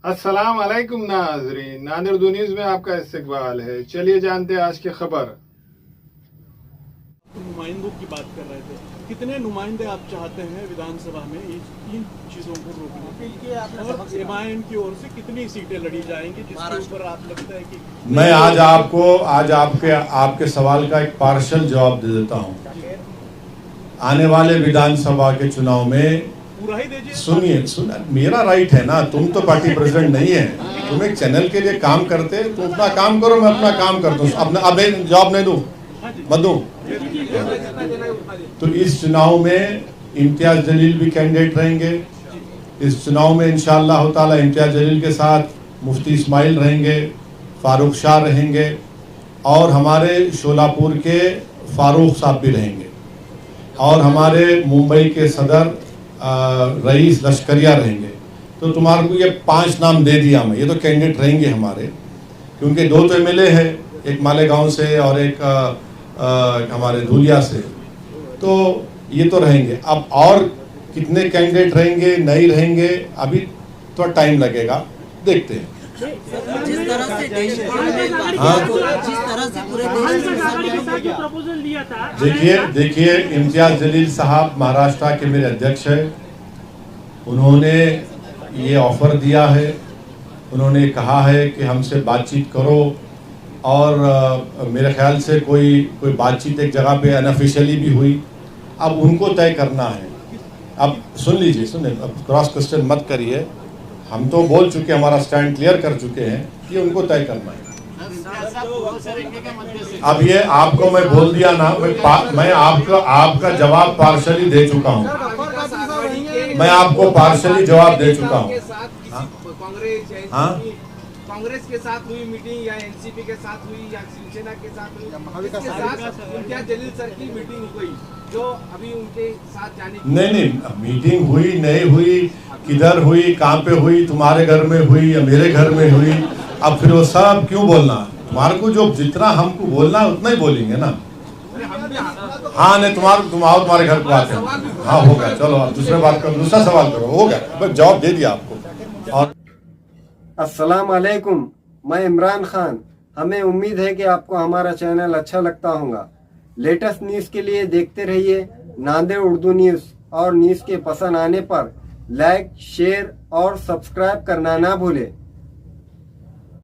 अस्सलाम वालेकुम नाज़रीन, नादिर उर्दू न्यूज़ में आपका इस्तकबाल है। चलिए जानते हैं आज की खबर। नुमाइंदों की बात कर रहे थे, कितने नुमाइंदे आप चाहते हैं विधानसभा में इस तीन चीजों को रोकने के, और एमआईएम की ओर से कितनी सीटें लड़ी जाएंगी जिसके ऊपर आप लगता है कि मैं आज आपके सवाल का एक पार्शल जवाब दे देता हूं। आने वाले विधानसभा के चुनाव में पूरा ही दीजिए। सुनिए, मेरा राइट है ना, तुम तो पार्टी प्रेसिडेंट नहीं है, तुम एक चैनल के लिए काम करते, तुम अपना काम करो, मैं अपना काम करता हूँ। अब जवाब नहीं दूं, मत दूं। तो इस चुनाव में इम्तियाज जलील भी कैंडिडेट रहेंगे। इस चुनाव में इंशाअल्लाह ताला इम्तियाज जलील के साथ मुफ्ती इस्माइल रहेंगे, फारूक शाह रहेंगे और हमारे शोलापुर के फारूक साहब भी रहेंगे और हमारे मुंबई के सदर रईस लश्करिया रहेंगे। तो तुम्हारे को ये 5 नाम दे दिया मैं, ये तो कैंडिडेट रहेंगे हमारे, क्योंकि 2 तो एमएलए है, एक मालेगांव से और एक हमारे धुलिया से, तो ये तो रहेंगे। अब और कितने कैंडिडेट रहेंगे नहीं रहेंगे अभी थोड़ा टाइम लगेगा, देखते हैं। जिस तरह से देश जिस तरह से पूरे देश देखिए इम्तियाज जलील साहब महाराष्ट्र के मेरे अध्यक्ष हैं। उन्होंने ये ऑफर दिया है, उन्होंने कहा है कि हमसे बातचीत करो और मेरे ख्याल से कोई बातचीत एक जगह पे अनऑफिशियली भी हुई। अब उनको तय करना है। अब सुन लीजिए, अब क्रॉस क्वेश्चन मत करिए, हम तो बोल चुके, हमारा स्टैंड क्लियर कर चुके हैं, ये उनको तय करना है। अब ये आपको मैं बोल दिया ना, मैं आपका जवाब पार्शली दे चुका हूँ, मैं आपको पार्शली जवाब दे चुका हूँ। कांग्रेस के साथ हुई मीटिंग या एनसीपी के साथ हुई या शिवसेना के साथ हुई, इसके साथ इम्तियाज जलील सर की मीटिंग हुई जो अभी उनके साथ जाने की नहीं, मीटिंग हुई नहीं हुई, किधर हुई, कहाँ पे हुई, तुम्हारे घर में हुई या मेरे घर में हुई, अब फिर वो सब क्यों बोलना? तुम्हारे को जो जितना हमको बोलना है उतना ही बोलेंगे ना। हाँ नहीं, तुम्हारे घर को आते हैं। हाँ हो गया, चलो आप दूसरा सवाल करो, हो गया, बस जवाब दे दिया आपको। और अस्सलाम वालेकुम, मैं इमरान खान। हमें उम्मीद है कि आपको हमारा चैनल अच्छा लगता होगा। लेटेस्ट न्यूज़ के लिए देखते रहिए नादिर उर्दू न्यूज़, और न्यूज़ के पसंद आने पर लाइक, शेयर और सब्सक्राइब करना ना भूलें।